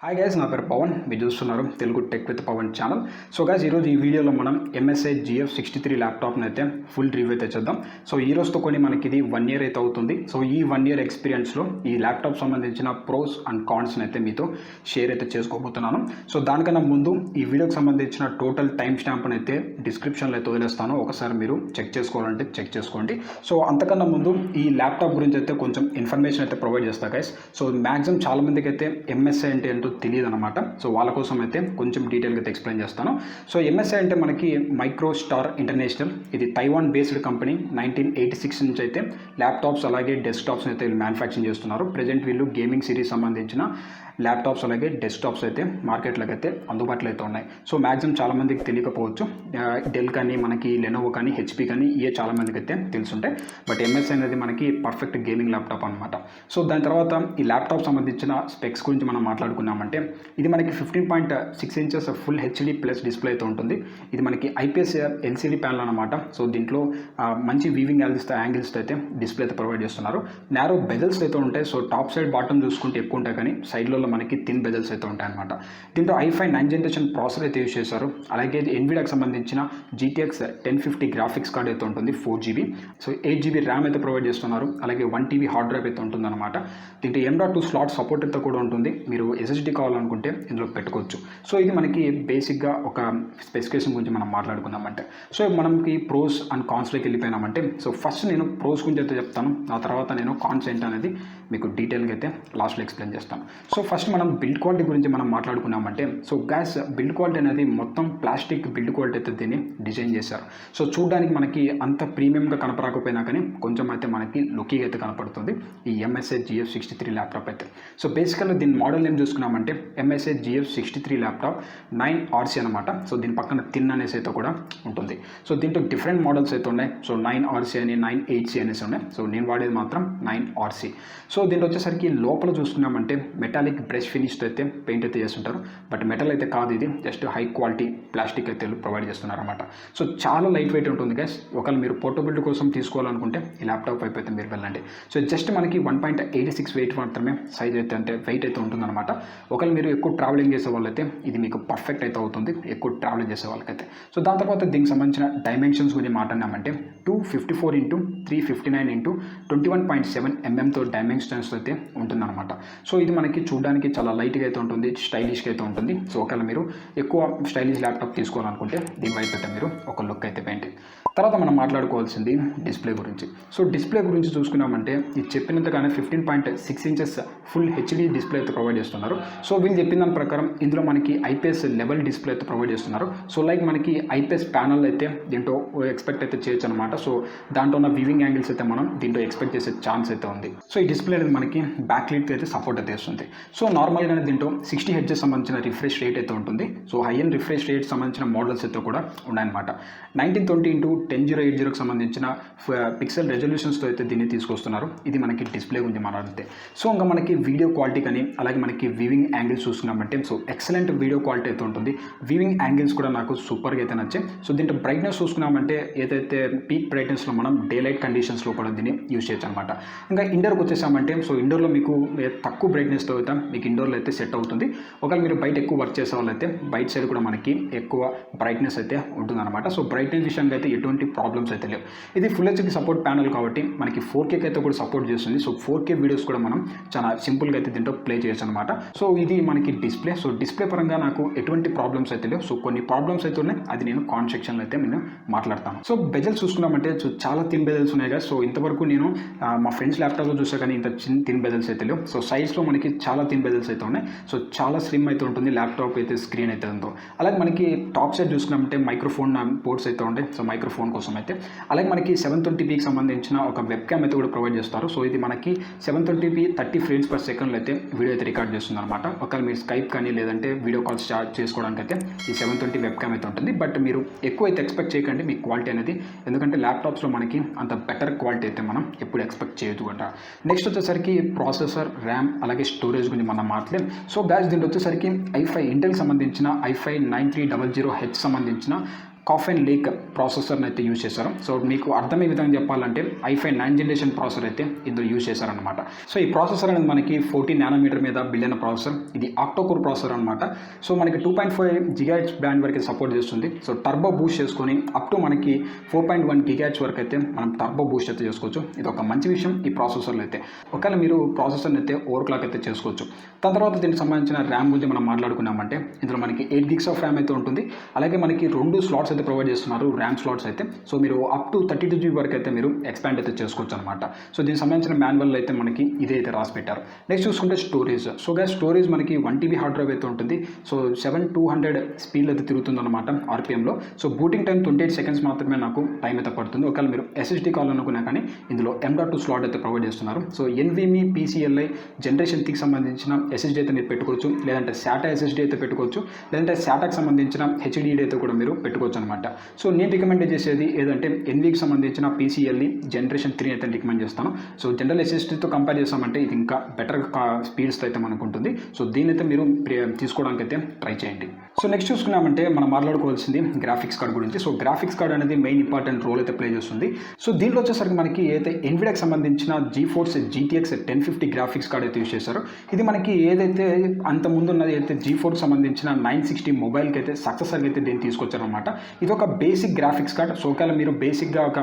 Hi guys, నా పేరు పవన్. మీరు చూస్తున్నారు Telugu tech with Pavan channel. So guys, ఈరోజు ఈ వీడియోలో మనం MSI Gf63 ల్యాప్టాప్ని అయితే ఫుల్ రివ్యూ అయితే చేద్దాం. సో ఈ రోజుతో కొని మనకి ఇది 1 year అయితే అవుతుంది. సో ఈ 1 year ఎక్స్పీరియన్స్లో ఈ ల్యాప్టాప్ సంబంధించిన ప్రోస్ అండ్ కాన్స్ని అయితే మీతో షేర్ అయితే చేసుకోబోతున్నాను. సో దానికన్నా ముందు ఈ వీడియోకి సంబంధించిన టోటల్ టైం స్టాంప్ని అయితే డిస్క్రిప్షన్లో అయితే వదిలేస్తాను. ఒకసారి మీరు చెక్ చేసుకోవాలంటే చెక్ చేసుకోండి. సో అంతకన్నా ముందు ఈ ల్యాప్టాప్ గురించి అయితే కొంచెం ఇన్ఫర్మేషన్ అయితే ప్రొవైడ్ చేస్తా గైస్. సో మ్యాక్సిమం చాలా మందికి అయితే MSI అంటే ఏంటో తెలియదు అనమాట. సో వాళ్ళ కోసం అయితే కొంచెం డీటెయిల్గా అయితే ఎక్స్ప్లెయిన్ చేస్తాను. సో MSI అంటే మనకి మైక్రో స్టార్ ఇంటర్నేషనల్, ఇది తైవాన్ బేస్డ్ కంపెనీ. 1986 నుంచి అయితే ల్యాప్టాప్స్ అలాగే డెస్క్టాప్స్ అయితే వీళ్ళు మ్యానుఫ్యాక్చరింగ్ చేస్తున్నారు. ప్రజెంట్ వీళ్ళు గేమింగ్ సిరీస్ సంబంధించిన ల్యాప్టాప్స్ అలాగే డెస్క్టాప్స్ అయితే మార్కెట్లోకి అయితే అందుబాటులో అయితే ఉన్నాయి. సో మ్యాక్సిమం చాలామందికి తెలియకపోవచ్చు. డెల్ కానీ మనకి లెనోవో కానీ HP కానీ ఇవే చాలామందికి అయితే తెలుసుంటాయి. బట్ MSI అనేది మనకి పర్ఫెక్ట్ గేమింగ్ ల్యాప్టాప్ అనమాట. సో దాని తర్వాత ఈ ల్యాప్టాప్ సంబంధించిన స్పెక్స్ గురించి మనం మాట్లాడుకున్నామంటే ఇది మనకి 15.6 inches full HD plus display అయితే ఉంటుంది. ఇది మనకి IPS LCD ప్యానల్ అనమాట. సో దీంట్లో మంచి వీవింగ్ యాంగిల్స్ అయితే డిస్ప్లే అయితే ప్రొవైడ్ చేస్తున్నారు. నారో బెజల్స్ అయితే ఉంటాయి. సో టాప్ సైడ్ బాటమ్ చూసుకుంటే ఎక్కువ ఉంటాయి, కానీ సైడ్లో మనకి థిన్ బెజల్స్ అయితే ఉంటాయి అనమాట. దీంట్లో i5 9th generation ప్రాసెసర్ అయితే యూజ్ చేశారు. అలాగే NVIDIAకి సంబంధించిన GTX 1050 గ్రాఫిక్స్ కార్డ్ అయితే ఉంటుంది 4GB. సో 8GB ర్యామ్ అయితే ప్రొవైడ్ చేస్తున్నారు. అలాగే 1TB హార్డ్ డ్రైవ్ అయితే ఉంటుంది అనమాట. దీంట్లో M.2 స్లాట్ సపోర్ట్ అయితే కూడా ఉంటుంది. మీరు SSD కావాలనుకుంటే ఇందులో పెట్టుకోవచ్చు. సో ఇది మనకి బేసిక్గా ఒక స్పెసిఫికేషన్ గురించి మనం మాట్లాడుకుందామంటే, సో మనకి ప్రోస్ అండ్ కాన్స్లోకి వెళ్ళిపోయినామంటే, సో ఫస్ట్ నేను ప్రోస్ గురించి అయితే చెప్తాను. ఆ తర్వాత నేను కాన్స్ ఏంటి అనేది మీకు డీటెయిల్గా అయితే లాస్ట్లో ఎక్స్ప్లెయిన్ చేస్తాను. సో ఫస్ట్ మనం బిల్డ్ క్వాలిటీ గురించి మనం మాట్లాడుకున్నామంటే, సో గ్యాస్ బిల్డ్ క్వాలిటీ అనేది మొత్తం ప్లాస్టిక్ బిల్డ్ క్వాలిటీ అయితే దీన్ని డిజైన్ చేశారు. సో చూడడానికి మనకి అంత ప్రీమియంగా కనపడకపోయినా కానీ కొంచెం అయితే మనకి లుకీగా అయితే కనపడుతుంది ఈ MSI Gf63 ల్యాప్టాప్ అయితే. సో బేసికల్గా దీని మోడల్ నేమ్ చూసుకున్నామంటే MSI Gf63 ల్యాప్టాప్ 9RC అనమాట. సో దీని పక్కన థిన్ అనేసి అయితే కూడా ఉంటుంది. సో దీంట్లో డిఫరెంట్ మోడల్స్ అయితే ఉన్నాయి. సో 9RC అని 9HC అనేసి ఉన్నాయి. సో నేను వాడేది మాత్రం 9RC. సో దీంట్లో వచ్చేసరికి లోపల చూసుకున్నామంటే మెటాలిక్ బ్రష్ ఫినిష్తో అయితే పెయింట్ అయితే చేస్తుంటారు. బట్ మెటల్ అయితే కాదు, ఇది జస్ట్ హై క్వాలిటీ ప్లాస్టిక్ అయితే ప్రొవైడ్ చేస్తున్నారు అనమాట. సో చాలా లైట్ వెయిట్ ఉంటుంది గైస్. ఒకవేళ మీరు పోర్టబిలిటీ కోసం తీసుకోవాలనుకుంటే ఈ ల్యాప్టాప్ వైపు అయితే మీరు వెళ్ళండి. సో జస్ట్ మనకి 1.86 వెయిట్ మాత్రమే సైజ్ అయితే అంటే వెయిట్ అయితే ఉంటుందన్నమాట. ఒకవేళ మీరు ఎక్కువ ట్రావెలింగ్ చేసే వాళ్ళైతే ఇది మీకు పర్ఫెక్ట్ అయితే అవుతుంది, ఎక్కువ ట్రావెలింగ్ చేసే వాళ్ళకైతే. సో దాని తర్వాత దీనికి సంబంధించిన డైమెన్షన్స్ గురించి మాట్లాడినామంటే 254x359x21.7mm డైమెన్షన్స్ అయితే ఉంటుందన్నమాట. సో ఇది మనకి చూడడానికి చాలా లైట్గా అయితే ఉంటుంది, స్టైలిష్గా అయితే ఉంటుంది. సో ఒకవేళ మీరు ఎక్కువ స్టైలిష్ ల్యాప్టాప్ తీసుకోవాలనుకుంటే దీని వైపు అయితే మీరు ఒక లుక్ అయితే పెయింట్. తర్వాత మనం మాట్లాడుకోవాల్సింది డిస్ప్లే గురించి. సో డిస్ప్లే గురించి చూసుకున్నామంటే ఇది చెప్పినంతగానే 15.6 inches ఫుల్ HD డిస్ప్లే అయితే ప్రొవైడ్ చేస్తున్నారు. సో వీళ్ళు చెప్పిన దాని ప్రకారం ఇందులో మనకి IPS లెవెల్ డిస్ప్లే అయితే ప్రొవైడ్ చేస్తున్నారు. సో లైక్ మనకి IPS ప్యానల్ అయితే దీంట్లో ఎక్స్పెక్ట్ అయితే చేయొచ్చు అనమాట. సో దాంట్లో ఉన్న వీవింగ్ యాంగిల్స్ అయితే మనం దీంట్లో ఎక్స్పెక్ట్ చేసే ఛాన్స్ అయితే ఉంది. సో ఈ డిస్ప్లే అనేది మనకి బ్యాక్ లైట్ అయితే సపోర్ట్ అయితే చేస్తుంది. సో నార్మల్గానే దీంట్లో 60 Hz సంబంధించిన రిఫ్రెష్ రేట్ అయితే ఉంటుంది. So high and refresh rate సంబంధించిన మోడల్స్ అయితే కూడా ఉన్నాయన్నమాట. 1920x1080కి సంబంధించిన పిక్సెల్ రెజల్యూషన్స్తో అయితే దీన్ని తీసుకొస్తున్నారు. ఇది మనకి డిస్ప్లే గురించి మాట్లాడితే. సో ఇంకా మనకి వీడియో క్వాలిటీ కానీ అలాగే మనకి వీవింగ్ యాంగిల్స్ చూసుకున్నామంటే సో ఎక్సలెంట్ వీడియో క్వాలిటీ అయితే ఉంటుంది. వీవింగ్ యాంగిల్స్ కూడా నాకు సూపర్గా అయితే నచ్చాయి. సో దీంట్లో బ్రైట్నెస్ చూసుకున్నామంటే ఏదైతే పీక్ బ్రైట్నెస్లో మనం డే లైట్ కండిషన్స్లో కూడా దీన్ని యూజ్ చేయొచ్చు అనమాట. ఇంకా ఇండోర్కి వచ్చేసామంటే సో ఇండోర్లో మీకు తక్కువ బ్రైట్నెస్తో అయితే మీకు ఇండోర్లో అయితే సెట్ అవుతుంది. ఒకవేళ మీరు బయట ఎక్కువ వర్క్ చేసే వాళ్ళైతే బయట సైడ్ కూడా మనకి ఎక్కువ బ్రైట్నెస్ అయితే ఉంటుందన్నమాట. సో బ్రైట్నెస్ విషయంగా అయితే ఎటువంటి ప్రాబ్లమ్స్ అయితే లేవు. ఇది ఫుల్ హెచ్డి సపోర్ట్ ప్యానల్ కాబట్టి మనకి 4K అయితే కూడా సపోర్ట్ చేస్తుంది. సో 4K వీడియోస్ కూడా మనం చాలా సింపుల్గా అయితే దీంట్లో ప్లే చేయొచ్చు అనమాట. సో ఇది మనకి డిస్ప్లే. సో డిస్ప్లే పరంగా నాకు ఎటువంటి ప్రాబ్లమ్స్ అయితే లేవు. సో కొన్ని ప్రాబ్లమ్స్ అయితే ఉన్నాయి, అది నేను కాన్ సెక్షన్లో అయితే నేను మాట్లాడతాను. సో బెజల్స్ చూసుకున్నామంటే సో చాలా థిన్ బెజల్స్ ఉన్నాయి కదా. సో ఇంతవరకు నేను మా ఫ్రెండ్స్ ల్యాప్టాప్లో చూసా కానీ ఇంత థిన్ బెజల్స్ అయితే లేవు. సో సైజ్లో మనకి చాలా థిన్ బెజల్స్ అయితే ఉన్నాయి. సో చాలా స్లిమ్ అయితే ఉంటుంది ల్యాప్టాప్ అయితే, స్క్రీన్ అయితే ఉందో. అలాగే మనకి టాప్ సైడ్ చూసుకున్నామంటే మైక్రోఫోన్ పోర్ట్స్ అయితే ఉంటాయి. సో మైక్రోఫోన్ కోసం అయితే అలాగే మనకి 720pకి సంబంధించిన ఒక వెబ్ క్యామ్ అయితే కూడా ప్రొవైడ్ చేస్తారు. సో ఇది మనకి 720p 30 frames per second అయితే వీడియో అయితే రికార్డ్ చేస్తుంది అనమాట. ఒకవేళ మీరు స్కైప్ కానీ లేదంటే వీడియో కాల్స్ స్టార్ట్ చేసుకోవడానికి అయితే ఈ 720 వెబ్ క్యామ్ అయితే ఉంటుంది. బట్ మీరు ఎక్కువ అయితే ఎక్స్పెక్ట్ చేయకండి మీ క్వాలిటీ అనేది, ఎందుకంటే ల్యాప్టాప్స్లో మనకి అంత బెటర్ క్వాలిటీ అయితే మనం ఎప్పుడు ఎక్స్పెక్ట్ చేయదు అంట. నెక్స్ట్ వచ్చేసరికి ప్రాసెసర్, ర్యామ్ అలాగే స్టోరేజ్ గురించి మనం మాట్లాడలేం. సో గ్యాస్ దీంట్లో వచ్చేసరికి i5 ఇంటెల్ సంబంధించిన i5 9300H సంబంధించిన కాఫెన్ లేక్ ప్రాసెసర్ని అయితే యూజ్ చేశారు. సో మీకు అర్థమయ్యే విధంగా చెప్పాలంటే i5 9th జనరేషన్ ప్రాసెసర్ అయితే ఇందులో యూజ్ చేశారనమాట. సో ఈ ప్రాసెసర్ అనేది మనకి 14 నానోమీటర్ మీద బిల్డ్ అయిన ప్రాసెసర్. ఇది ఆక్టోకోర్ ప్రాసెసర్ అనమాట. సో మనకి 2.5 GHz బ్యాండ్ వరకు సపోర్ట్ చేస్తుంది. సో టర్బో బూస్ట్ చేసుకొని అప్ టు మనకి 4.1 GHz వరకు అయితే మనం టర్బో బూస్ట్ అయితే చేసుకోవచ్చు. ఇది ఒక మంచి విషయం ఈ ప్రాసెసర్లో అయితే. ఒకవేళ మీరు ప్రాసెసర్ని అయితే ఓవర్ క్లాక్ అయితే చేసుకోవచ్చు. దాని తర్వాత దీనికి సంబంధించిన ర్యామ్ గురించి మనం మాట్లాడుకున్నామంటే ఇందులో మనకి 8 GB ఆఫ్ ర్యామ్ అయితే ఉంటుంది. అలాగే మనకి 2 స్లాట్స్ అయితే ప్రొవైడ్ చేస్తున్నారు, ర్యామ్ స్లాట్స్ అయితే. సో మీరు అప్ టు 32 GB వరకు అయితే మీరు ఎక్స్పాండ్ అయితే చేసుకోవచ్చు అనమాట. సో దీనికి సంబంధించిన మాన్యువల్ అయితే మనకి ఇదే అయితే రాసి పెట్టారు. నెక్స్ట్ చూసుకుంటే స్టోరేజ్. సో గైస్ స్టోరేజ్ మనకి 1 TB హార్డ్ డ్రైవ్ అయితే ఉంటుంది. సో 7200 స్పీడ్ అయితే తిరుగుతుంది అనమాట RPMలో. సో బూటింగ్ టైం 28 సెకండ్స్ మాత్రమే నాకు టైం అయితే పడుతుంది. ఒకవేళ మీరు SSD కావాలనుకున్నా కానీ ఇందులో M.2 స్లాట్ అయితే ప్రొవైడ్ చేస్తున్నారు. సో NVMe PCLI జనరేషన్ 3కి సంబంధించిన SSD అయితే మీరు పెట్టుకోవచ్చు, లేదంటే SATA SSD అయితే పెట్టుకోవచ్చు, లేదంటే SATAకి సంబంధించిన HDD అయితే కూడా మీరు పెట్టుకోవచ్చు అనమాట. సో నేను రికమెండ్ చేసేది ఏదంటే NVMeకి సంబంధించిన PCLE జనరేషన్ 3 అయితే రికమెండ్ చేస్తాను. సో జనరల్ SSDతో కంపేర్ చేస్తామంటే ఇది ఇంకా బెటర్ స్పీడ్స్ అయితే మనకు ఉంటుంది. సో దీని అయితే మీరు తీసుకోవడానికి అయితే ట్రై చేయండి. సో నెక్స్ట్ చూసుకున్నామంటే మనం మాట్లాడుకోవాల్సింది గ్రాఫిక్స్ కార్డ్ గురించి. సో గ్రాఫిక్స్ కార్డ్ అనేది మెయిన్ ఇంపార్టెంట్ రోల్ అయితే ప్లే చేస్తుంది. సో దీంట్లో వచ్చేసరికి మనకి ఏదైతే ఎన్విడియాకి సంబంధించిన Geforce GTX 1050 గ్రాఫిక్స్ కార్డ్ అయితే యూజ్ చేశారు. ఇది మనకి ఏదైతే అంత ముందు ఉన్నది అయితే Geforce సంబంధించిన 960 మొబైల్కి అయితే సక్సెసర్గా అయితే దీన్ని తీసుకొచ్చారనమాట. ఇది ఒక బేసిక్ గ్రాఫిక్స్ కార్డ్. సో ఒకవేళ మీరు బేసిక్గా ఒక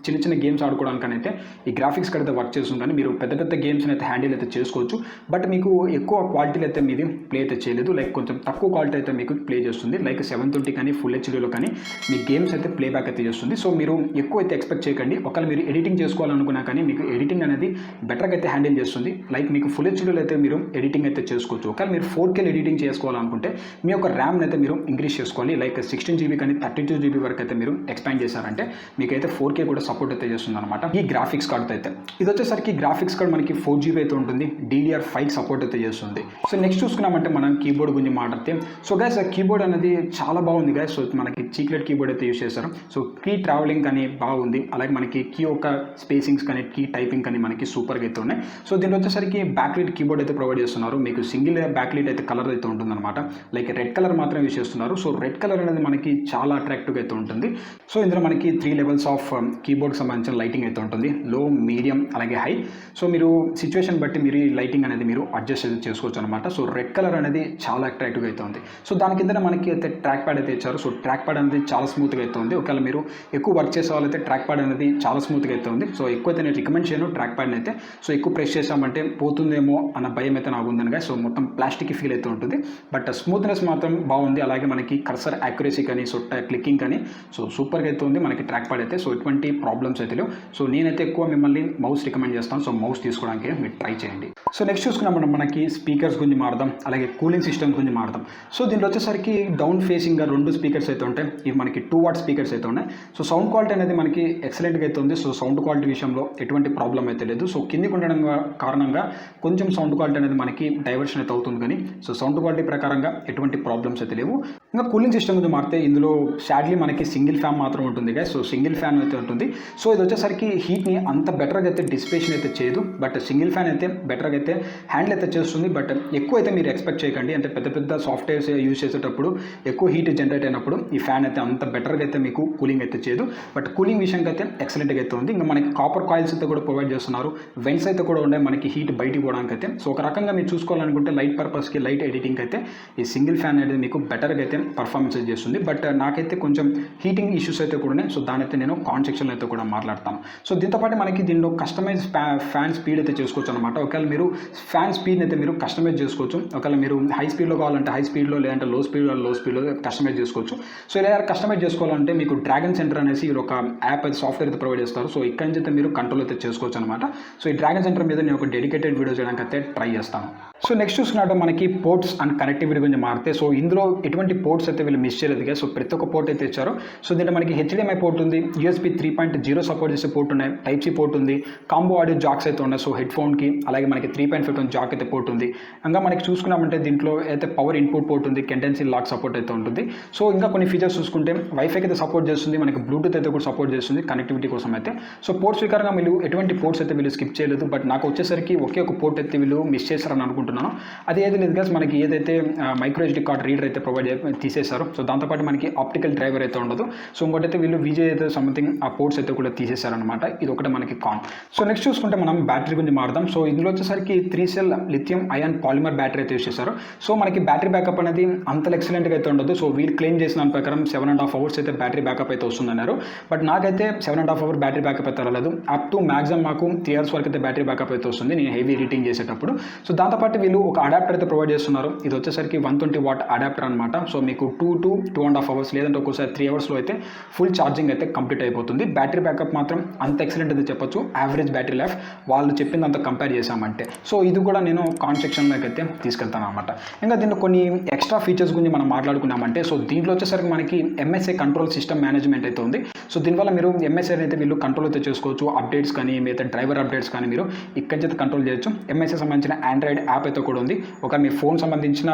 చిన్న చిన్న గేమ్స్ ఆడుకోవడానికి అయితే ఈ గ్రాఫిక్స్ కార్డ్ అయితే వర్క్ చేస్తుంది. కానీ మీరు పెద్ద పెద్ద గేమ్స్ని అయితే హ్యాండిల్ అయితే చేసుకోవచ్చు. బట్ మీకు ఎక్కువ క్వాలిటీలో అయితే మీది ప్లే అయితే చేయలేదు. లైక్ కొంచెం తక్కువ క్వాలిటీ అయితే మీకు ప్లే చేస్తుంది. లైక్ 720 కానీ ఫుల్ హెచ్డీలో కానీ మీ గేమ్స్ అయితే ప్లేబ్యాక్ అయితే చేస్తుంది. సో మీరు ఎక్కువ అయితే ఎక్స్పెక్ట్ చేయకండి. ఒకవేళ మీరు ఎడిటింగ్ చేసుకోవాలనుకున్నా కానీ మీకు ఎడిటింగ్ అనేది బెటర్గా అయితే హ్యాండిల్ చేస్తుంది. లైక్ మీకు ఫుల్ హెచ్డీలో అయితే మీరు ఎడిటింగ్ అయితే చేసుకోవచ్చు. ఒకవేళ మీరు 4K ఎడిటింగ్ చేసుకోవాలనుకుంటే మీ యొక్క ర్యామ్ని అయితే మీరు ఇంక్రీజ్ చేసుకోవాలి. లైక్ 16 GB కానీ 32 GB వరకు అయితే మీరు ఎక్స్పాండ్ చేశారంటే మీకైతే 4K కూడా సపోర్ట్ అయితే చేస్తుంది అనమాట ఈ గ్రాఫిక్స్ కార్డ్ అయితే. ఇది వచ్చేసరికి గ్రాఫిక్స్ కార్డ్ మనకి 4 GB అయితే ఉంటుంది. DDR5 సపోర్ట్ అయితే చేస్తుంది. సో నెక్స్ట్ చూసుకున్నామంటే మనం కీబోర్డ్ గురించి మాట్లాడితే సో గైస్ కీబోర్డ్ అనేది చాలా బాగుంది గైస్. సో మనకి చీక్లెట్ కీబోర్డ్ అయితే యూజ్ చేశారు. సో కీ ట్రావెలింగ్ కానీ బాగుంది. అలాగే మనకి కీ యొక్క స్పేసింగ్స్ కానీ కీ టైపింగ్ కానీ మనకి సూపర్గా అయితే ఉన్నాయి. సో దీంట్లో వచ్చేసరికి బ్యాక్లైట్ కీబోర్డ్ అయితే ప్రొవైడ్ చేస్తున్నారు. మీకు సింగిల్ బ్యాక్లైట్ అయితే కలర్ అయితే ఉంటుందన్నమాట. లైక్ రెడ్ కలర్ మాత్రం యూజ్ చేస్తున్నారు. సో రెడ్ కలర్ అనేది మనకి చాలా అట్రాక్టివ్గా అయితే ఉంటుంది. సో ఇందులో మనకి 3 లెవెల్స్ ఆఫ్ కీబోర్డ్కి సంబంధించిన లైటింగ్ అయితే ఉంటుంది. లో, మీడియం అలాగే హై. సో మీరు సిచ్యువేషన్ బట్టి మీరు ఈ లైటింగ్ అనేది మీరు అడ్జస్ట్ అయితే చేసుకోవచ్చు అనమాట. సో రెడ్ కలర్ అనేది చాలా అట్రాక్టివ్గా అయితే ఉంది. సో దాని కింద మనకి అయితే ట్రాక్ ప్యాడ్ అయితే ఇచ్చారు. సో ట్రాక్ ప్యాడ్ అనేది చాలా స్మూత్గా అయితే ఉంది. ఒకవేళ మీరు ఎక్కువ వర్క్ చేసే వాళ్ళైతే ట్రాక్ ప్యాడ్ అనేది చాలా స్మూత్గా అయితే ఉంది. సో ఎక్కువ అయితే నేను రికమెండ్ చేయను ట్రాక్ ప్యాడ్ని అయితే. సో ఎక్కువ ప్రెస్ చేసామంటే పోతుందేమో అన్న భయం అయితే నాకు ఉందనగా. సో మొత్తం ప్లాస్టిక్ ఫీల్ అయితే ఉంటుంది. బట్ స్మూత్నెస్ మాత్రం బాగుంది. అలాగే మనకి కర్సర్ యాక్యురసీ కానీ సో క్లిక్కింగ్ కానీ సో సూపర్గా అయితే ఉంది మనకి ట్రాక్ ప్యాడ్ అయితే. సో ఎటువంటి ప్రాబ్లమ్స్ అయితే లేవు. సో నేనైతే ఎక్కువ మిమ్మల్ని మౌస్ రికమెండ్ చేస్తాను. సో మౌస్ తీసుకోవడానికి మీరు ట్రై చేయండి. సో నెక్స్ట్ చూసుకున్నాం మనకి స్పీకర్స్ గురించి మాడదాం, అలాగే కూలింగ్ సిస్టమ్ గురించి మాడదాం. సో దీంట్లో వచ్చేసరికి డౌన్ ఫేసింగ్గా 2 స్పీకర్స్ అయితే ఉంటాయి. ఇవి మనకి 2 వాట్ స్పీకర్స్ అయితే ఉన్నాయి. సో సౌండ్ క్వాలిటీ అనేది మనకి ఎక్సలెంట్గా అయితే ఉంది. సో సౌండ్ క్వాలిటీ విషయంలో ఎటువంటి ప్రాబ్లం అయితే లేదు. సో కిందికి ఉండడం కారణంగా కొంచెం సౌండ్ క్వాలిటీ అనేది మనకి డైవర్షన్ అయితే అవుతుంది. కానీ సో సౌండ్ క్వాలిటీ ప్రకారంగా ఎటువంటి ప్రాబ్లమ్స్ అయితే లేవు. ఇంకా కూలింగ్ సిస్టమ్ గురించి మారితే ఇందులో షాడ్లీ మనకి సింగిల్ ఫ్యాన్ మాత్రం ఉంటుంది కదా. సో సింగిల్ ఫ్యాన్ అయితే ఉంటుంది. సో ఇది వచ్చేసరికి హీట్ని అంత బెటర్గా అయితే డిసిపేషన్ అయితే చేయదు. బట్ సింగిల్ ఫ్యాన్ అయితే బెటర్గా అయితే హ్యాండిల్ అయితే చేస్తుంది. బట్ ఎక్కువ అయితే మీరు ఎక్స్పెక్ట్ చేయకండి. అంటే పెద్ద పెద్ద సాఫ్ట్వేర్స్ యూజ్ చేసేటప్పుడు ఎక్కువ హీట్ జనరేట్ అయినప్పుడు ఈ ఫ్యాన్ అయితే అంత బెటర్గా అయితే మీకు కూలింగ్ అయితే చేయదు. బట్ కూలింగ్ విషయంకి అయితే ఎక్సలెంట్గా అయితే ఉంది. ఇంకా మనకి కాపర్ కాయిల్స్ అయితే కూడా ప్రొవైడ్ చేస్తున్నారు. వెంట్స్ అయితే కూడా ఉన్నాయి మనకి హీట్ బయటికి పోవడానికి అయితే. సో ఒక రకంగా మీరు చూసుకోవాలనుకుంటే లైట్ పర్పస్కి లైట్ ఎడిటింగ్ అయితే ఈ సింగిల్ ఫ్యాన్ అనేది మీకు బెటర్గా అయితే పర్ఫార్మెన్స్ చేస్తుంది. బట్ నాకైతే కొంచెం హీటింగ్ ఇష్యూస్ అయితే కూడా ఉన్నాయి. సో దాని అయితే నేను కామెంట్ సెక్షన్లో అయితే కూడా మాట్లాడతాను. సో దీంతోపాటు మనకి దీనిలో కస్టమైజ్ ఫ్యాన్ స్పీడ్ అయితే చేసుకోవచ్చు అనమాట. ఒకవేళ మీరు ఫ్యాన్ స్పీడ్ని అయితే మీరు కస్టమైజ్ చేసుకోవచ్చు. ఒకవేళ మీరు హై స్పీడ్లో కావాలంటే హై స్పీడ్లో, లేదంటే లో స్పీడ్లో కస్టమైజ్ చేసుకోవచ్చు. సో ఇలా కస్టమైజ్ చేసుకోవాలంటే మీకు డ్రాగన్ సెంటర్ అనేసి ఒక యాప్ అయితే సాఫ్ట్వేర్ అయితే ప్రొవైడ్ చేస్తారు. సో ఇక్కడ నుంచి అయితే మీరు కంట్రోల్ అయితే చేసుకోవచ్చు అనమాట. సో ఈ డ్రాగన్ సెంటర్ మీద నేను ఒక డెడికేటెడ్ వీడియో చేయడానికి అయితే ట్రై చేస్తాను. సో నెక్స్ట్ చూసుకున్నట్టు మనకి పోర్ట్స్ అండ్ కనెక్టివిటీ గురించి మారితే సో ఇందులో ఎటువంటి పోర్ట్స్ అయితే వీళ్ళు మిస్ చేయలేదు. సో ప్రతి ఒక్క పోర్ట్ అయితే ఇచ్చారు. సో దీంట్లో మనకి HDMI పోర్ట్ ఉంది, USB 3.0 సపోర్ట్ చేసే పోర్ట్ ఉన్నాయి, Type-C పోర్ట్ ఉంది, కాంబో ఆడియో జాక్స్ అయితే ఉన్నాయి. సో హెడ్ ఫోన్కి అలాగే మనకి 3.5 జాక్ అయితే పోర్ట్ ఉంది. ఇంకా మనకి చూసుకున్నామంటే దీంట్లో అయితే పవర్ ఇన్పుట్ పోర్ట్ ఉంది, కండెన్సీ లాక్ సపోర్ట్ అయితే ఉంటుంది. సో ఇంకా కొన్ని ఫీచర్స్ చూసుకుంటే వైఫైకి అయితే సపోర్ట్ చేస్తుంది, మనకి బ్లూటూత్ అయితే కూడా సపోర్ట్ చేస్తుంది కనెక్టివిటీ కోసం అయితే. సో పోర్ట్స్ స్వీకారంగా వీళ్ళు ఎటువంటి పోర్ట్స్ అయితే వీళ్ళు స్కిప్ చేయలేదు. బట్ నాకు వచ్చేసరికి ఒకే ఒక పోర్ట్ అయితే వీళ్ళు మిస్ చేస్తారని అనుకుంటున్నాను. అది ఏది లేదు గైస్, మనకి ఏదైతే మైక్రో SD కార్డ్ రీడర్ అయితే ప్రొవైడ్ తీసేశారు. సో దాంతోపాటు మనకి ఆప్టికల్ డ్రైవర్ అయితే ఉండదు. సో ఇంకోటి అయితే వీళ్ళు విజే అయితే సంథింగ్ ఆ పోర్ట్స్ అయితే కూడా తీసేశారనమాట. ఇది ఒకటి మనకి కాన్. సో నెక్స్ట్ చూసుకుంటే మనం బ్యాటరీ గురించి మాట్లాడదాం. సో ఇందులో వచ్చేసరికి 3 cell lithium ion polymer battery అయితే యూస్ చేశారు. సో మనకి బ్యాటరీ బ్యాకప్ అనేది అంత ఎక్సలెంట్గా అయితే ఉండదు. సో వీళ్ళు క్లెయిమ్ చేసిన దాని ప్రకారం 7.5 అవర్స్ అయితే బ్యాటరీ బ్యాకప్ అయితే వస్తుందన్నారు. బట్ నాకైతే 7.5 అవర్ బ్యాటరీ బ్యాకప్ అయితే రాలేదు. అప్ టు మ్యాక్సిమం మాకు 3 అవర్స్ వరకు అయితే బ్యాటరీ బ్యాకప్ అయితే వస్తుంది నేను హెవీ ఎడిటింగ్ చేసేటప్పుడు. సో దాంతోపాటు వీళ్ళు ఒక అడాప్టర్ అయితే ప్రొవైడ్ చేస్తున్నారు. ఇది వచ్చేసరికి 120 వాట్ అడాప్టర్ అనమాట. సో మీకు 2 to 2.5 అవర్స్ లేదంటే ఒక్కోసారి 3 అవర్స్లో అయితే ఫుల్ ఛార్జింగ్ అయితే కంప్లీట్ అయిపోతుంది. బ్యాటరీ బ్యాకప్ మాత్రం అంత ఎక్సలెంట్ అయితే చెప్పొచ్చు. యావరేజ్ బ్యాటరీ లైఫ్ వాళ్ళు చెప్పిందంత కంపేర్ చేశామంటే. సో ఇది కూడా నేను కాన్ సెక్షన్లోకి అయితే తీసుకెళ్తాను అనమాట. ఇంకా దీంట్లో కొన్ని ఎక్స్ట్రా ఫీచర్స్ గురించి మనం మాట్లాడుకున్నామంటే సో దీంట్లో వచ్చేసరికి మనకి ఎంఎస్ఐ కంట్రోల్ సిస్టమ్ మేనేజ్మెంట్ అయితే ఉంది. సో దీనివల్ల మీరు ఎంఎస్ఐ అయితే వీళ్ళు కంట్రోల్ అయితే చేసుకోవచ్చు. అప్డేట్స్ కానీ మిగతా డ్రైవర్ అప్డేట్స్ కానీ మీరు ఇక్కడి నుంచి కంట్రోల్ చేయొచ్చు. ఎంఎస్ఐ సంబంధించిన ఆండ్రాయిడ్ యాప్ అయితే కూడా ఉంది. ఒక మీ ఫోన్ సంబంధించిన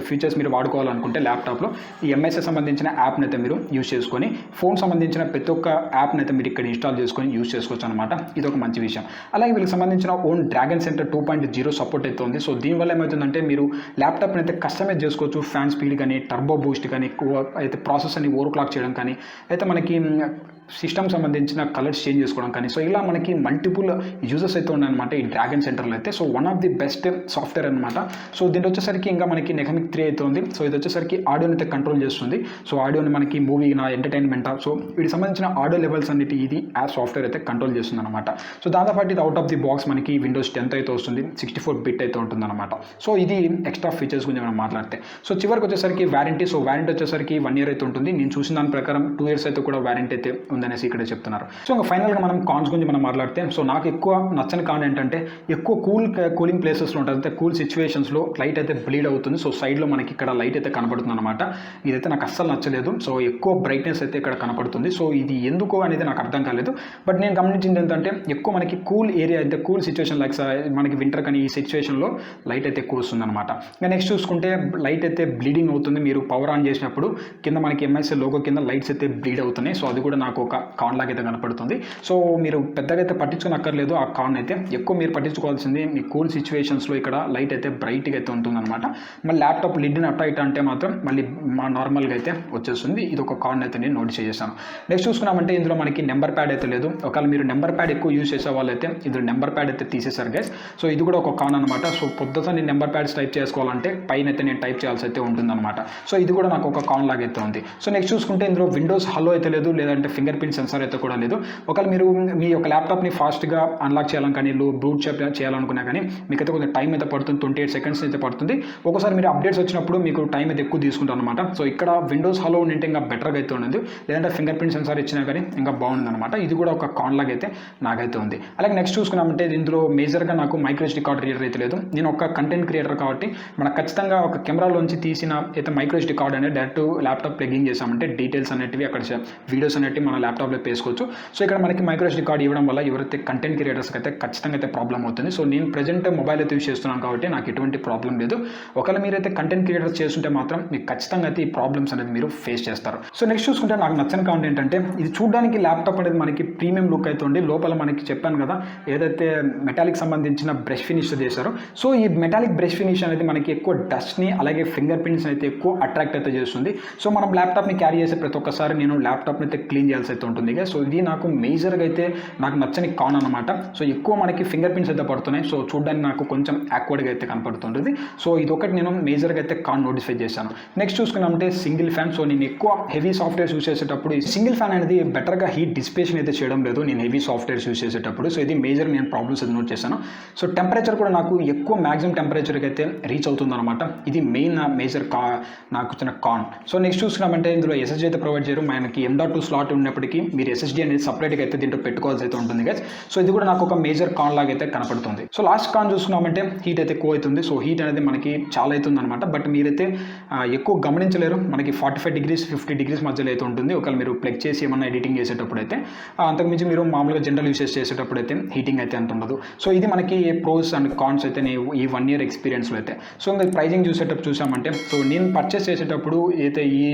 ఫీచర్స్ మీరు వాడుకోవాలనుకుంటే ల్యాప్టాప్లో ఈ ఎంఎస్ఐ సంబంధించిన యాప్ని అయితే మీరు యూజ్ చేసుకొని ఫోన్ సంబంధించిన ప్రతి ఒక్క యాప్ని అయితే మీరు ఇక్కడ ఇన్స్టాల్ చేసుకొని యూజ్ చేసుకోవచ్చు అనమాట. ఇది ఒక మంచి విషయం. అలాగే వీళ్ళకి సంబంధించిన ఓన్ డ్రాగన్ సెంటర్ 2.0 సపోర్ట్ అయితే ఉంది. సో దీనివల్ల ఏమవుతుందంటే మీరు ల్యాప్టాప్ని అయితే కస్టమైజ్ చేసుకోవచ్చు. ఫ్యాన్ స్పీడ్ కానీ టర్బో బూస్ట్ కానీ అయితే ప్రాసెసర్ని ఓవర్ క్లాక్ చేయడం కానీ అయితే మనకి సిస్టమ్ సంబంధించిన కలర్స్ చేంజ్ చేసుకోవడం కానీ సో ఇలా మనకి మల్టిపుల్ యూజెస్ అయితే ఉన్నాయన్నమాట ఈ డ్రాగన్ సెంటర్లో అయితే. So one of the best software అనమాట. సో దీంట్లో వచ్చేసరికి ఇంకా మనకి నెగమిక్ 3 అయితే ఉంది. సో ఇది వచ్చేసరికి ఆడియోని అయితే కంట్రోల్ చేస్తుంది. సో ఆడియోని మనకి మూవీ నా ఎంటర్టైన్మెంట్ సో వీటికి సంబంధించిన ఆడియో లెవెల్స్ అన్నిటి ఇది ఆ సాఫ్ట్వేర్ అయితే కంట్రోల్ చేస్తుంది అనమాట. సో దాంతోపాటు ఇది అవుట్ ఆఫ్ ది బాక్స్ మనకి విండోస్ 10 అయితే వస్తుంది. 64 బిట్ అయితే ఉంటుందన్నమాట. సో ఇది ఎక్స్ట్రా ఫీచర్స్ గురించి మనం మాట్లాడితే. సో చివరికి వచ్చేసరికి వారంటీ. సో వారంటీ వచ్చేసరికి 1 year అయితే ఉంటుంది. నేను చూసిన దాని ప్రకారం 2 years అయితే కూడా వారంటీ అయితే ఉందనేసి ఇక్కడ చెప్తున్నారు. సో ఇంకా ఫైనల్గా మనం కాన్స్ గురించి మనం మాట్లాడితే సో నాకు ఎక్కువ నచ్చని కాన్ ఏంటంటే ఎక్కువ కూలింగ్ ప్లేసెస్లో ఉంటుంది. అంటే కూల్ సిచ్యువేషన్స్లో లైట్ అయితే బ్లీడ్ అవుతుంది. సో సైడ్లో మనకి ఇక్కడ లైట్ అయితే కనపడుతుంది అనమాట. ఇదైతే నాకు అస్సలు నచ్చలేదు. సో ఎక్కువ బ్రైట్నెస్ అయితే ఇక్కడ కనపడుతుంది. సో ఇది ఎందుకు అనేది నాకు అర్థం కాలేదు. బట్ నేను గమనించింది ఏంటంటే ఎక్కువ మనకి కూల్ ఏరియా అయితే కూల్ సిచ్యువేషన్ లైక్ మనకి వింటర్ కానీ ఈ సిచ్యువేషన్లో లైట్ అయితే ఎక్కువ వస్తుంది అనమాట. ఇంకా నెక్స్ట్ చూసుకుంటే లైట్ అయితే బ్లీడింగ్ అవుతుంది. మీరు పవర్ ఆన్ చేసినప్పుడు కింద మనకి ఎంఎస్ఐ లోగో కింద లైట్స్ అయితే బ్లీడ్ అవుతున్నాయి. సో అది కూడా నాకు ఒక కాన్ లాగా అయితే కనపడుతుంది. సో మీరు పెద్దగా అయితే పట్టించుకోనక్కర్లేదు ఆ కాన్ అయితే. ఎక్కువ మీరు పట్టించుకోవాల్సింది మీ కూల్ సిచ్యువేషన్స్లో ఇక్కడ లైట్ అయితే బ్రైట్గా అయితే ఉంటుందన్నమాట. మళ్ళీ ల్యాప్టాప్ లిడ్ని అట్ట ఇట్ట అంటే మాత్రం మళ్ళీ మా నార్మల్గా అయితే వచ్చేస్తుంది. ఇది ఒక కాన్ అయితే నేను నోటీస్ చేశాను. నెక్స్ట్ చూసుకున్నామంటే ఇందులో మనకి నెంబర్ ప్యాడ్ అయితే లేదు. ఒకవేళ మీరు నెంబర్ ప్యాడ్ ఎక్కువ యూజ్ చేసే వాళ్ళైతే ఇందులో నెంబర్ ప్యాడ్ అయితే తీసేశారు గైస్. సో ఇది కూడా ఒక కాన్ అనమాట. సో పొద్దుతో నేను నెంబర్ ప్యాడ్స్ టైప్ చేసుకోవాలంటే పైన అయితే నేను టైప్ చేయాల్సి అయితే ఉంటుందన్నమాట. సో ఇది కూడా నాకు ఒక కాన్ లాగా అయితే ఉంది. సో నెక్స్ట్ చూసుకుంటే ఇందులో విండోస్ హలో అయితే లేదు, లేదంటే ఫింగర్ ప్రింట్ సెన్సార్ అయితే కూడా లేదు. ఒకవేళ మీరు మీ యొక్క ల్యాప్టాప్ని ఫాస్ట్గా అన్లాక్ చేయాలని కానీ బూట్ చేయాలనుకున్నా కానీ మీకైతే కొంచెం టైం అయితే పడుతుంది. 28 seconds అయితే పడుతుంది. ఒకసారి మీరు అప్డేట్స్ వచ్చినప్పుడు మీకు టైం అయితే ఎక్కువ తీసుకుంటారు అనమాట. సో ఇక్కడ విండోస్ హలో ఉంటే ఇంకా బెటర్గా అయితే ఉంది. లేదంటే ఫింగర్ ప్రింట్ సెన్సార్ ఇచ్చినా కానీ ఇంకా బాగుంది అనమాట. ఇది కూడా ఒక కాన్ లాగా అయితే నాకైతే ఉంది. అలాగే నెక్స్ట్ చూసుకున్నామంటే ఇందులో మేజర్గా నాకు మైక్రో SD కార్డ్ రీడర్ అయితే లేదు. నేను ఒక కంటెంట్ క్రియేటర్ కాబట్టి మనకు ఖచ్చితంగా ఒక కెమెరాలోంచి తీసిన అయితే మైక్రో SD కార్డ్ అనేది డైరెక్ట్ ల్యాప్టాప్ ప్లగింగ్ చేసామంటే డీటెయిల్స్ అనేటివి అక్కడ వీడియోస్ అనేవి మన ల్యాప్టాప్లో వేసుకోవచ్చు. సో ఇక్కడ మనకి మైక్రో SD కార్డ్ ఇవ్వడం వల్ల ఎవరైతే కంటెంట్ క్రియేటర్స్కి అయితే ఖచ్చితంగా అయితే ప్రాబ్లం అవుతుంది. సో నేను ప్రజెంట్ మొబైల్ అయితే యూస్ చేస్తున్నాను కాబట్టి నాకు ఎటువంటి ప్రాబ్లం లేదు. ఒకవేళ మీరైతే కంటెంట్ క్రియేటర్స్ చేస్తుంటే మాత్రం మీకు ఖచ్చితంగా అయితే ఈ ప్రాబ్లమ్స్ అనేది మీరు ఫేస్ చేస్తారు. సో నెక్స్ట్ చూసుకుంటే నాకు నచ్చని కామెంట్ ఏంటంటే ఇది చూడడానికి ల్యాప్టాప్ అనేది మనకి ప్రీమియం లుక్ అయితే ఉండి లోపల మనకి చెప్పాను కదా ఏదైతే మెటాలిక్ సంబంధించిన బ్రష్ ఫినిష్ చేశారో సో ఈ మెటాలిక్ బ్రష్ ఫినిష్ అనేది మనకి ఎక్కువ డస్ట్ని అలాగే ఫింగర్ ప్రింట్స్ అయితే ఎక్కువ అట్రాక్ట్ అయితే చేస్తుంది. సో మనం ల్యాప్టాప్ని క్యారీ చేసే ప్రతి ఒక్కసారి నేను ల్యాప్టాప్ని అయితే క్లీన్ చేయాల్సి అయితే ఉంటుంది. సో ఇది నాకు మేజర్గా అయితే నాకు నచ్చని కాన్ అనమాట. సో ఎక్కువ మనకి ఫింగర్ ప్రింట్స్ అయితే పడుతున్నాయి. సో చూడడానికి నాకు కొంచెం యాక్వర్డ్గా అయితే కనపడుతుంటుంది. సో ఇది ఒకటి నేను మేజర్గా అయితే కాన్ నోటిఫై చేశాను. నెక్స్ట్ చూసుకున్నామంటే సింగిల్ ఫ్యాన్. సో నేను ఎక్కువ హెవీ సాఫ్ట్వేర్స్ యూస్ చేసేటప్పుడు ఈ సింగిల్ ఫ్యాన్ అనేది బెటర్గా హీట్ డిసిపేషన్ అయితే చేయడం లేదు నేను హెవీ సాఫ్ట్వేర్స్ యూస్ చేసేటప్పుడు. సో ఇది మేజర్ నేను ప్రాబ్లమ్స్ అయితే నోట్ చేశాను. సో టెంపరేచర్ కూడా నాకు ఎక్కువ మ్యాక్సిమం టెంపరేచర్కి అయితే రీచ్ అవుతుందన్నమాట. ఇది మెయిన్ మేజర్ నాకు వచ్చిన కాన్. సో నెక్స్ట్ చూసుకున్నామంటే ఇందులో SSD అయితే ప్రొవైడ్ చేయరు. మనకి M.2 స్లాట్ ఉన్నప్పటికీ మీరు SSD అనేది సపరేట్గా అయితే దీంట్లో పెట్టుకోవాల్సి అయితే ఉంటుంది గైస్. సో ఇది కూడా నాకు ఒక మేజర్ కాన్ లాగా అయితే కనపడుతుంది. సో లాస్ట్ కాన్ చూసుకున్నామంటే హీట్ అయితే ఎక్కువ అవుతుంది. సో హీట్ అనేది మనకి చాలా అవుతుంది అనమాట. బట్ మీరైతే ఎక్కువ గమనించలేరు. మనకి 45 degrees 50 degrees మధ్యలో అయితే ఉంటుంది. ఒకవేళ మీరు ప్లగ్ చేసి ఏమన్నా ఎడిటింగ్ చేసేటప్పుడు అయితే అంతకుమించి మీరు మామూలుగా జనరల్ యూసెస్ చేసేటప్పుడు అయితే హీటింగ్ అయితే అంత ఉండదు. సో ఇది మనకి ప్రోస్ అండ్ కాన్స్ అయితే ఈ 1 year ఎక్స్పీరియన్స్లో అయితే. సో ఇంకా ప్రైజింగ్ చూసేటప్పుడు చూసామంటే సో నేను పర్చేస్ చేసేటప్పుడు అయితే ఈ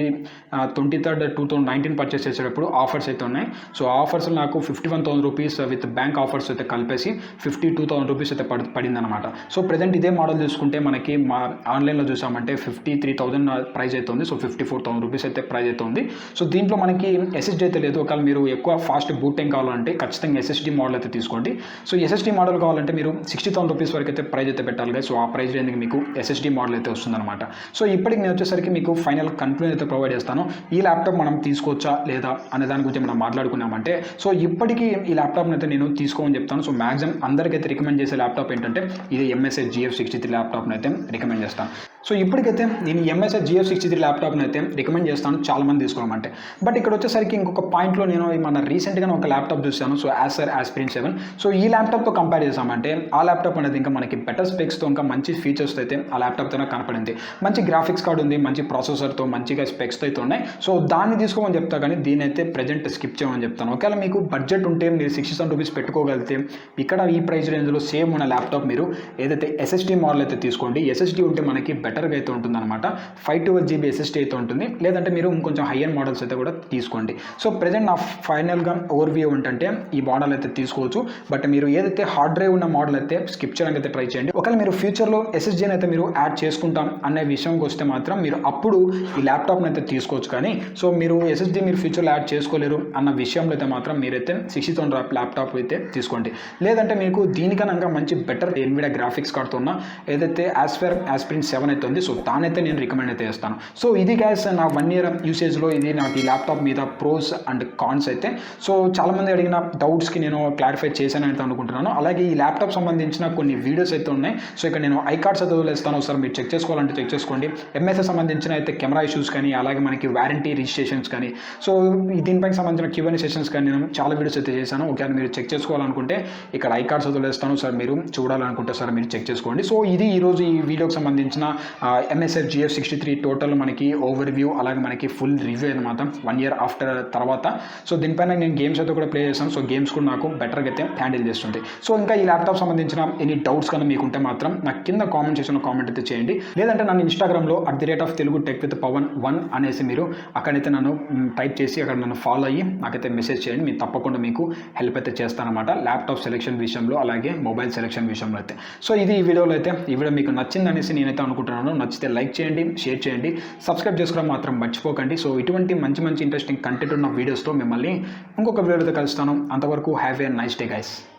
23rd 2019 పర్చేస్ చేసేటప్పుడు ఆఫర్స్ ఆఫర్స్ అయితే ఉన్నాయి. సో ఆఫర్స్ నాకు 51,000 రూపీస్ విత్ బ్యాంక్ ఆఫర్స్ అయితే కలిపేసి 52,000 రూపీస్ అయితే పడిందనమాట. సో ప్రజెంట్ ఇదే మోడల్ చూసుకుంటే మనకి మా ఆన్లైన్లో చూసామంటే 53,000 ప్రైస్ అవుతుంది. సో 54,000 రూపీస్ అయితే ప్రైస్ అవుతుంది. సో దీంట్లో మనకి ఎస్ఎస్డీ అయితే లేదు. ఒకవేళ మీరు ఎక్కువ ఫాస్ట్ బూట్ టైం కావాలంటే ఖచ్చితంగా ఎస్ఎస్డీ మోడల్ అయితే తీసుకోండి. సో ఎస్ఎస్డీ మోడల్ కావాలంటే మీరు 60,000 రూపీస్ వరకు అయితే ప్రైస్ అయితే పెట్టాలి. సో ఆ ప్రైస్ రేంజ్కి మీకు ఎస్ఎస్డీ మోడల్ అయితే వస్తుందన్నమాట. సో ఇప్పటికి నేను వచ్చేసరికి మీకు ఫైనల్ కన్క్లూజన్ అయితే ప్రొవైడ్ చేస్తాను. ఈ ల్యాప్టాప్ మనం తీసుకోవచ్చా లేదా అనే దాని గురించి మనం మాట్లాడుకున్నామంటే, సో ఇప్పటికీ ఈ ల్యాప్టాప్ని అయితే నేను తీసుకోమని చెప్తాను. సో మ్యాక్సిమం అందరికైతే రికమెండ్ చేసే ల్యాప్టాప్ ఏంటంటే ఇది MSI GF63 ల్యాప్టాప్ని అయితే రికమెండ్ చేస్తాను. సో ఇప్పటికైతే నేను MSI GF63 ల్యాప్టాప్ని అయితే రికమెండ్ చేస్తాను చాలామంది తీసుకోవాలంటే. బట్ ఇక్కడ వచ్చేసరికి ఇంకొక పాయింట్లో నేను మన రీసెంట్గా ఒక ల్యాప్టాప్ చూశాను. So Aspirant 7. సో ఈ ల్యాప్టాప్తో కంపేర్ చేసామంటే ఆ ల్యాప్టాప్ అనేది ఇంకా మనకి బెటర్ స్పెక్స్తో ఇంకా మంచి ఫీచర్స్ అయితే ఆ ల్యాప్టాప్తో కనపడింది. మంచి గ్రాఫిక్స్ కార్డ్ ఉంది, మంచి ప్రాసెసర్తో, మంచిగా స్పెక్స్తో అయితే ఉన్నాయి. సో దాన్ని తీసుకోమని చెప్తా, కానీ దీని అయితే ప్రజెంట్ స్కిప్ చేయమని చెప్తాను. ఒకవేళ మీకు బడ్జెట్ ఉంటే మీరు 60,000 రూపీస్ పెట్టుకోగలిగితే ఇక్కడ ఈ ప్రైస్ రేంజ్లో సేమ్ ఉన్న ల్యాప్టాప్ మీరు ఏదైతే SSD మోడల్ అయితే తీసుకోండి. SSD ఉంటే మనకి బెటర్గా అయితే ఉంటుంది అనమాట. 512 GB SSD అయితే ఉంటుంది. లేదంటే మీరు ఇంకొంచెం హైయర్ మోడల్స్ అయితే కూడా తీసుకోండి. సో ప్రజెంట్ నా ఫైనల్గా ఓవర్వ్యూ ఏంటంటే ఈ మోడల్ అయితే తీసుకోవచ్చు. బట్ మీరు ఏదైతే హార్డ్ డ్రైవ్ ఉన్న మోడల్ అయితే స్కిప్ చేయడానికి అయితే ట్రై చేయండి. ఒకవేళ మీరు ఫ్యూచర్లో SSDని అయితే మీరు యాడ్ చేసుకుంటాం అనే విషయంకి వస్తే మాత్రం మీరు అప్పుడు ఈ ల్యాప్టాప్ని అయితే తీసుకోవచ్చు. కానీ సో మీరు SSD మీరు ఫ్యూచర్లో యాడ్ చేసుకోలేరు అన్న విషయంలో అయితే మాత్రం మీరైతే 60,000 ల్యాప్టాప్ అయితే తీసుకోండి. లేదంటే మీకు దీనికన్నా మంచి బెటర్ NVIDIA గ్రాఫిక్స్ కార్డ్తో ఉన్న ఏదైతే Aspirant 7 అయితే ఉంది, సో దానైతే నేను రికమెండ్ అయితే చేస్తాను. సో ఇది గైస్ నా 1 year యూసేజ్లో ఇది నాకు ఈ ల్యాప్టాప్ మీద ప్రోస్ అండ్ కాన్స్ అయితే. సో చాలామంది అడిగిన డౌట్స్కి నేను క్లారిఫై చేశాను అయితే అనుకుంటున్నాను. అలాగే ఈ ల్యాప్టాప్ సంబంధించిన కొన్ని వీడియోస్ అయితే ఉన్నాయి. సో ఇక్కడ నేను ఐ కార్డ్స్ అయితే వదిలేస్తాను, ఒకసారి మీరు చెక్ చేసుకోవాలంటే చెక్ చేసుకోండి. MSI సంబంధించిన అయితే కెమెరా ఇష్యూస్ కానీ, అలాగే మనకి వారంటీ రిజిస్ట్రేషన్స్ కానీ, సో దీనిపైకి సంబంధించిన Q&A సెషన్స్ కానీ నేను చాలా వీడియోస్ అయితే చేశాను. ఒకవేళ మీరు చెక్ చేసుకోవాలనుకుంటే ఇక్కడ ఐ కార్డ్స్ వదిలేస్తాను, సార్ మీరు చూడాలనుకుంటే సార్ మీరు చెక్ చేసుకోండి. సో ఇది ఈరోజు ఈ వీడియోకి సంబంధించిన MSI GF63 టోటల్ మనకి ఓవర్వ్యూ, అలాగే మనకి ఫుల్ రివ్యూ అనమాట 1 year ఆఫ్టర్ తర్వాత. సో దీనిపైన నేను గేమ్స్ అయితే కూడా ప్లే చేస్తాను. సో గేమ్స్ కూడా నాకు బెటర్గా అయితే హ్యాండిల్ చేస్తుంది. సో ఇంకా ఈ ల్యాప్టాప్ సంబంధించిన ఎనీ డౌట్స్ కానీ మీకు ఉంటే మాత్రం నాకు కింద కామెంట్ సెక్షన్లో కామెంట్ అయితే చేయండి. లేదంటే నన్ను ఇన్స్టాగ్రామ్లో @Telugu Tech with Pavan 1 అనేసి మీరు అక్కడైతే నన్ను టైప్ చేసి అక్కడ నన్ను ఫాలో అయ్యి నాకైతే మెసేజ్ చేయండి. మీరు తప్పకుండా మీకు హెల్ప్ అయితే చేస్తానమాట ల్యాప్టాప్ సెలెక్షన్ విషయంలో, అలాగే మొబైల్ సెలెక్షన్ విషయంలో అయితే. సో ఇది ఈ వీడియోలో అయితే ఈ వీడియో మీకు నచ్చింది అనేసి నేనైతే అనుకుంటున్నాను. నచ్చితే లైక్ చేయండి, షేర్ చేయండి, సబ్స్క్రైబ్ చేసుకోవడం మాత్రం మర్చిపోకండి. సో ఇటువంటి మంచి ఇంట్రెస్టింగ్ కంటెంట్ ఉన్న వీడియోస్తో మిమ్మల్ని ఇంకొక వీడియోతో కలుస్తాను. అంతవరకు have a nice day guys.